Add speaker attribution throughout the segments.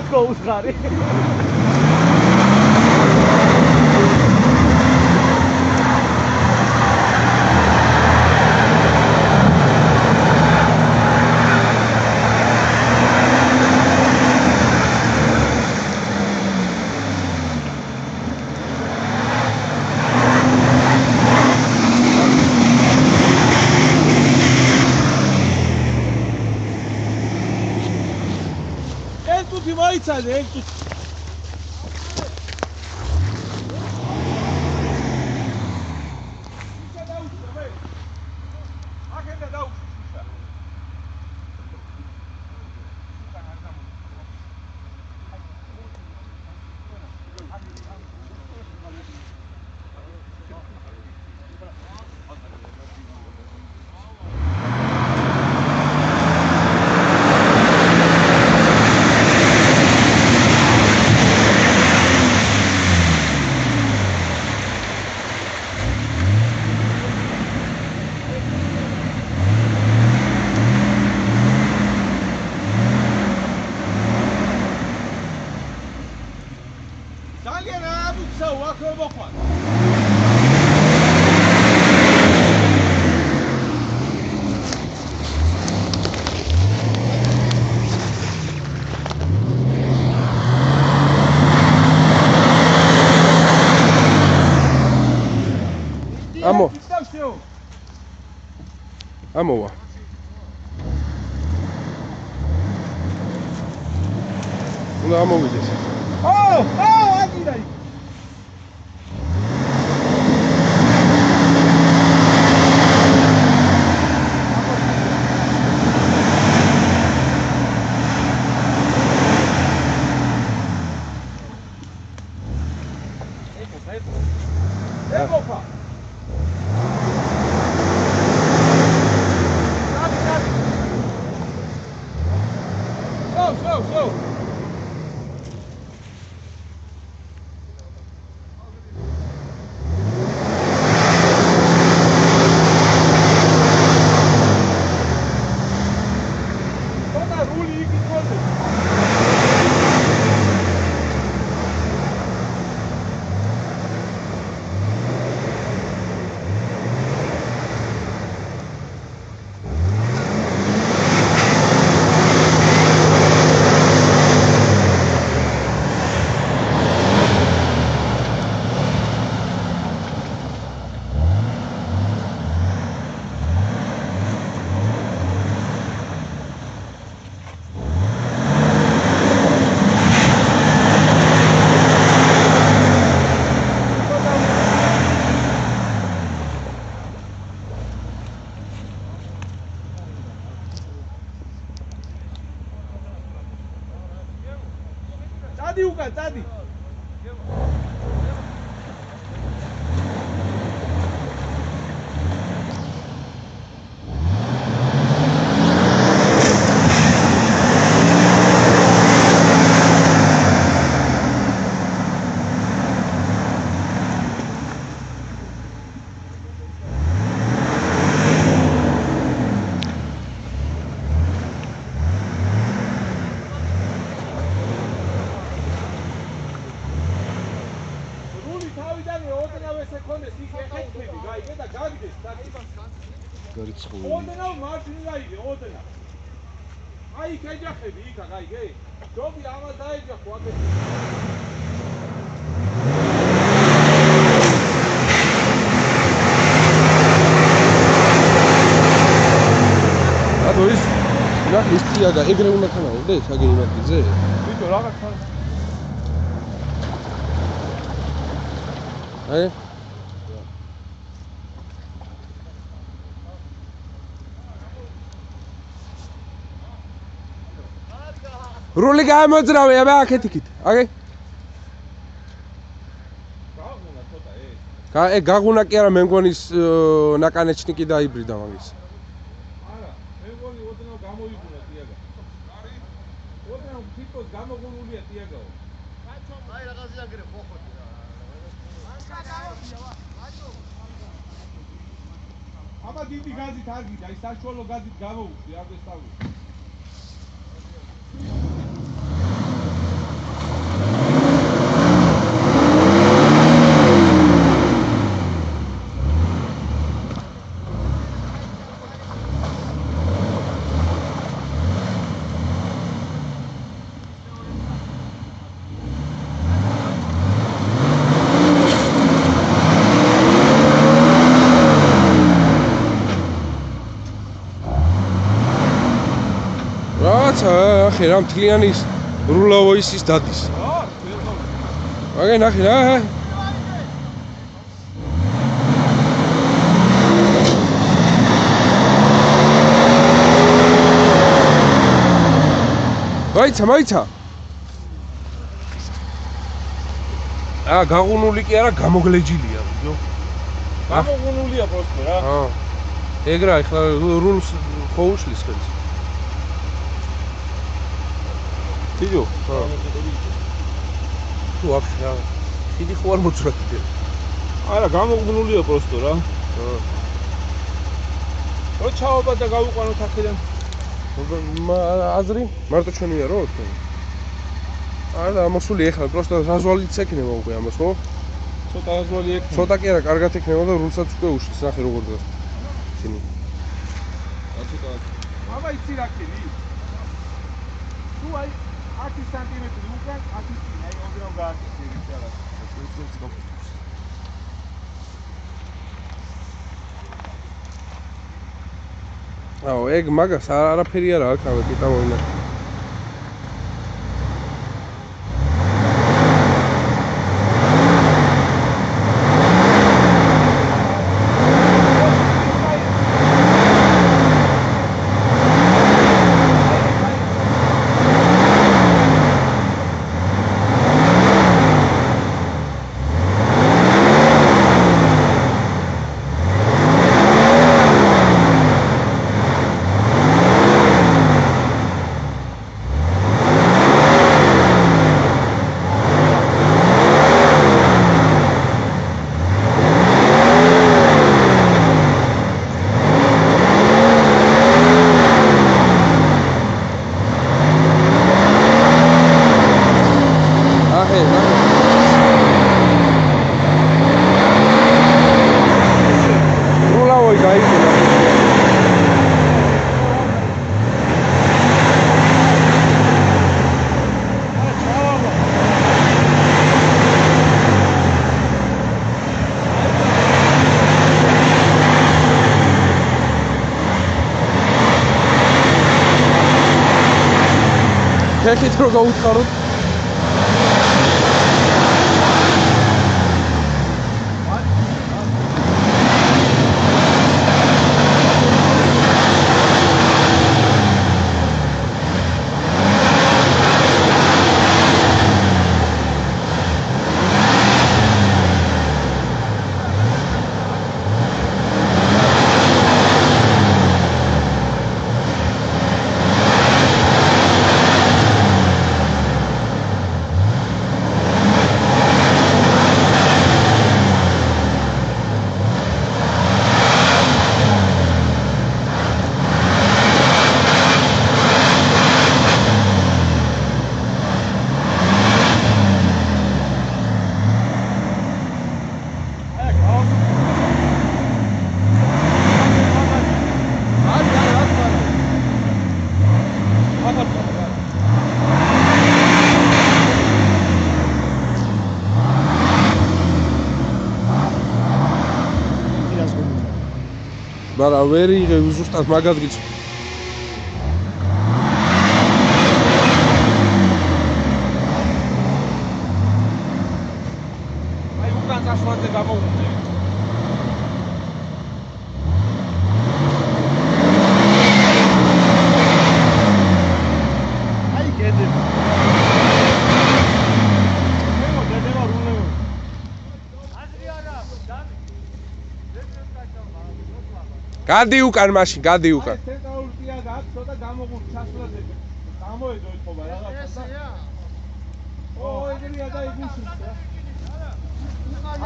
Speaker 1: მათ გაუცხარი. Maitsade, Amova. Უნდა ამოვიდეს. Აგირაი. Tadi. Odena margini gaige, odena. Ai kejaxebi იქა გაიგე? ჯობი ამას დაეჯახო აქ. აბო ის ნახისტია და ეგრე უნდა თანაუდეს აგე იმაკიზე? ვიტო რაღაც თან. აი რული გამოძრავე აბა აქეთ იქით. აგე. გაგუნა ცოტა ეს. გაგუნა კი არა მე მგონი ნაკანეჩნიკი დაიბრიდა მაგის. არა, მე მგონი ოდნავ გამოიგუნა ტიაგა. არი? ოდნავ თვითონ გამოგუნულია ტიაგაო. აი რაღაცა აგრე ხოხოდი რა. აბა დიდი გაზით არ გიდა, ის საშუალო გაზით გამოუშვი, არ გესწავლი. ნახე რა მთლიანი ის რულავოისის დადის. აგე ნახე რა. მაიცა. გაღუნული კი არა, გამოგლეჯილია, ვიდო.
Speaker 2: გამოგუნულია პროსტო რა.
Speaker 1: ეგრა ეხლა რულს ხო უშლის ხელს. ვიდო. თუ ვაფშე რა. ხიდი ხო არ მოძრა კიდე.
Speaker 2: არა, გამოგუნულია პროსტო რა. რო ჩაობა და გავიყვანოთ აქედან.
Speaker 1: აზრი მარტო ჩვენია რო თქვენ. არა, ამასული ეხლა პროსტო რაზვალიც ექნება უკვე ამას, ხო?
Speaker 2: ცოტა რაზვალი ექნება.
Speaker 1: ცოტა კი არა, კარგად ექნება და რულსაც უკვე უშლის, ნახე როგორ დგას. ისინი.
Speaker 2: ცოტა. აბა იცი რა ქენი? თუ აი 10 სანტიმეტრი უკან, 10 წინ, აი ოდნავ გააკეთე რაღაც.
Speaker 1: აო, ეგ მაგას არაფერი არა აქ ამე პიტა მოინა. ხეხით რო გაუთხაროთ. მაგრამ ვერ იღებ ზუსტად მაგას გიწევ.
Speaker 2: აი უკან წასვლაზე გამოვიდე. აი გედები. მეგო დედება რულეო. აზრი არა, დანი.
Speaker 1: გადი უკან მაშინ, გადი უკან.
Speaker 2: ცენტრალური პიადა აქვს, ცოტა გამოგული ჩასვლაზე. გამოედო ეთქობა რაღაცა. ო, ეგრეა და იგუშის რა.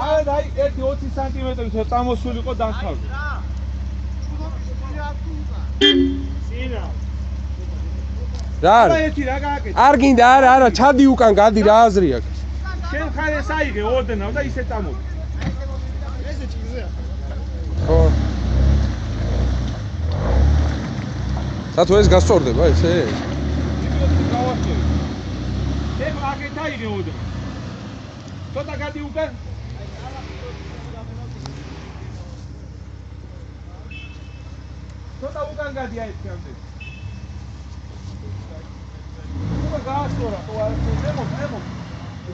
Speaker 2: აი, 1-20 სანტიმეტრი წამოსულიყო დახავდა.
Speaker 1: რა?
Speaker 2: რა გააკეთე?
Speaker 1: არ გინდა, არა, ჩადი უკან, გადი რა აზრი აქვს.
Speaker 2: შენ ხარ ეს აიღე ოდნავ და ისე წამოდი. ესე ჭირზეა.
Speaker 1: ხო. სათუ ეს გასწორდება ესე?
Speaker 2: ვიდეო გავახსენე. შენ აგეთ აიღე ოდნავ. ცოტა გადი უკან. ცოტა უკან გადი აი თქვენამდე. გაასწორა თუ არა ემო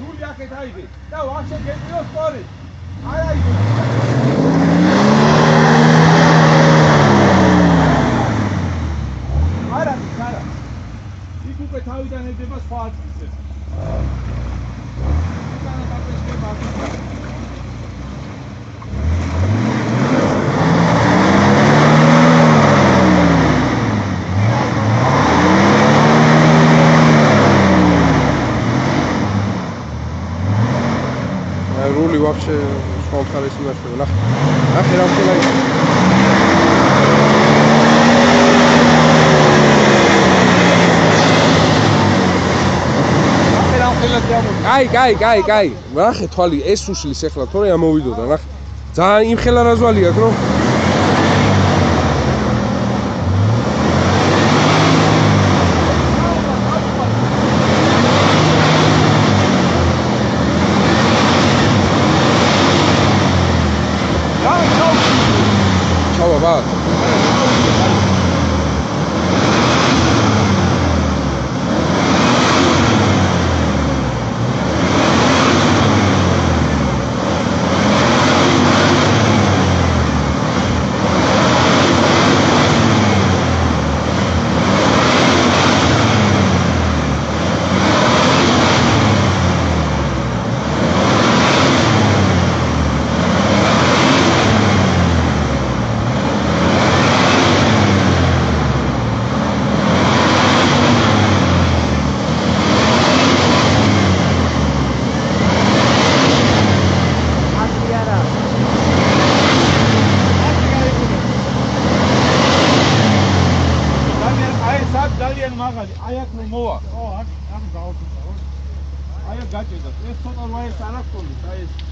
Speaker 2: რული აქეთ აიგე და ვახშე გეტიო სწორედ არ აიგე არა იქ უკვე თავიდან ედება სხვა ადგილზე უკანა დაფეშდება
Speaker 1: რული вообще სხვა მხარეს იმართება. ნახე რა ხდება იქ. კაი. ნახე თვალი ეს უშლის ახლა თორე ამოვიდოდა, ნახე. ძალიან იმხელა რაზვალი აქვს, რომ Baba. ძალიან მაღალი, აი აქ რომ მოვა. ო, აქ გავუწევ. აი აქ გაჭედა. ეს ცოტა რა ეს არ აქვს კონდეს, აი ეს